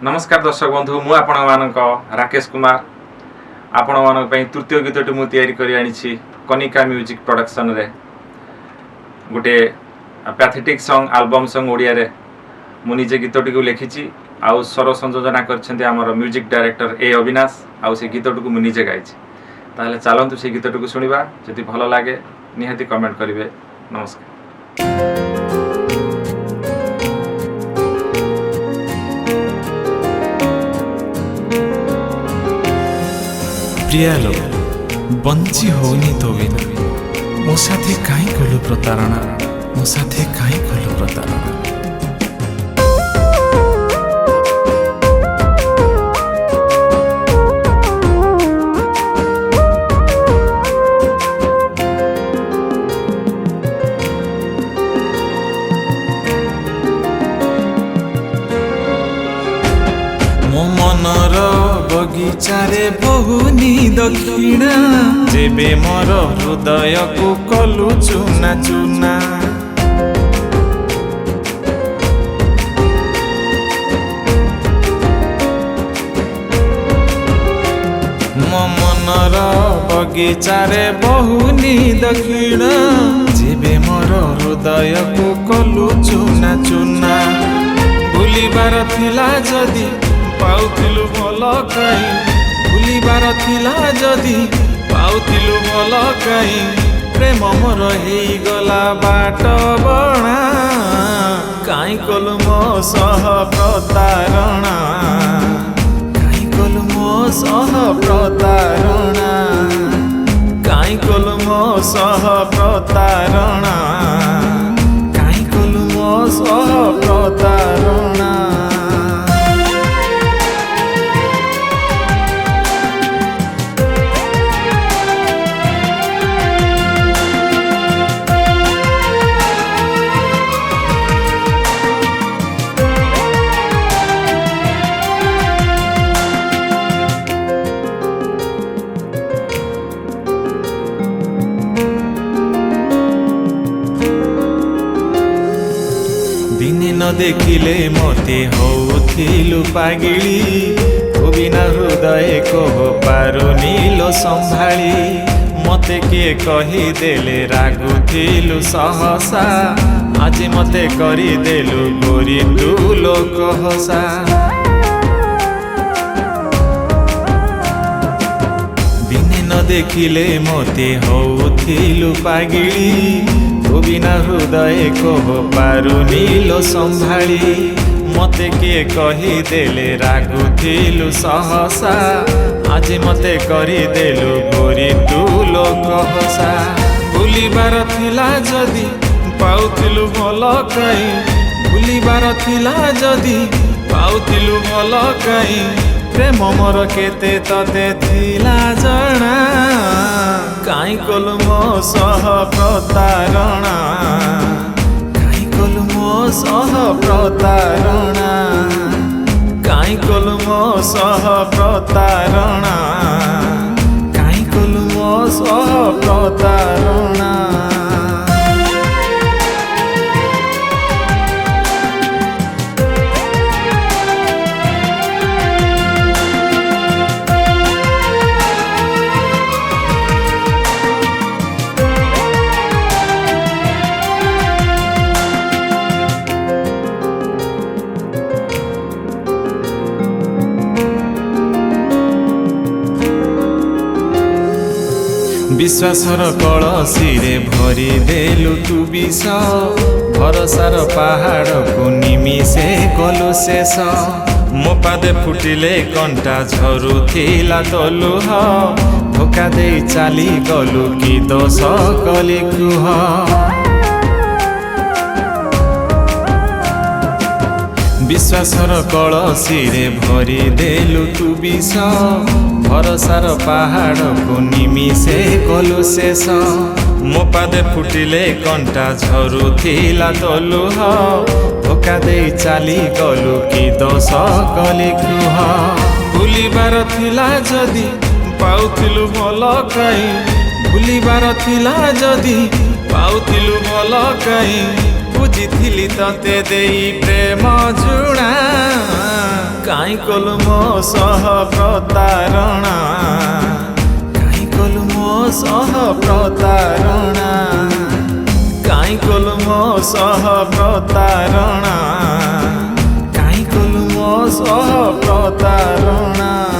नमस्कार दर्शक बंधु मु आपण मानक राकेश कुमार आपण मानक पई तृतीय गीतटी मु तयारी करी आनिछि कनिका म्यूजिक प्रोडक्शन रे गोटे pathetic song album song Odia रे मु निजे गीतटी को लिखिछि आउ स्वर संयोजना करछन्ते हमर म्यूजिक डायरेक्टर ए अविनाश आउ से गीतटी को मु निजे गाइछि ताले चलंतु से गीतटी को सुनिबा जति भलो लागे निहाती कमेंट करिवे। नमस्कार। प्रिया लो बंची होनी तो बिना मो साथे काई कलु प्रतारणा मो साथे काई कलु प्रतारणा मो मनर बगीचारे बहुनी दक्षिणा जेबे मोर हृदय को कलु चुना चुना मो मनर बगीचारे बहुनी दक्षिणा जेबे मोर हृदय को कलु चुना चुना भूलिबार थिला जदि पाउथिलु भल काई भूलिबार थिला जदि पाउथिलु भल काई प्रेम मोर हेई गला बाट बणा काई कलु मो सह प्रतारणा काई कलु मो सह प्रतारणा काई कलु मो सह प्रतारणा काई कलु मो सह प्रतारणा दिने न देखिले मते होउथिलु पागिली बिना हृदय को पारुनीलो संभाली मते के कही देले रागुथिलु सहसा आज मते करी देलु गोरी तू लोक हसा दिने न देखिले मते होउथिलु पागिली बिना हृदय को पारुनीलो संभाली मते के कही देले रागुथिलु सहसा आज मते करी देलु गोरी तू लोक हसा भूलिबार थिला जदि पाउथिलु भल काई भूलिबार थिला जदि पाउथिलु भल काई प्रेम मोर केते तते थिला जणा काई कलु मो सह प्रतारणा काई कलु मो सह प्रतारणा काई कलु मो सह प्रतारणा काई कलु मो सह प्रतारणा विश्वासर कलसी भरी देलु तू विष भरसार पहाड़ को निमिषे कलु शेष मो पादे फुटिले कंटा झरुथिला तलुह धोका दे चाली गलु कि दोष कली कुह विश्वासर कलसी भरी देलु तू विष भरसार पहाड़ को निमिषे कलु शेष मो पादे फुटिले कंटा झरुथिला तलुह धोका दे चाली गलु कि दोष कली कुह भूलिबार थिला जदि पाउथिलु भल काई भूलिबार थिला जदि पाउथिलु भल काई बुझिथिली तते देई प्रेम जुणा काई कलु मो सह प्रतारणा काई कलु मो सह प्रतारणा काई कलु मो सह प्रतारणा काई कलु मो सह प्रतारणा।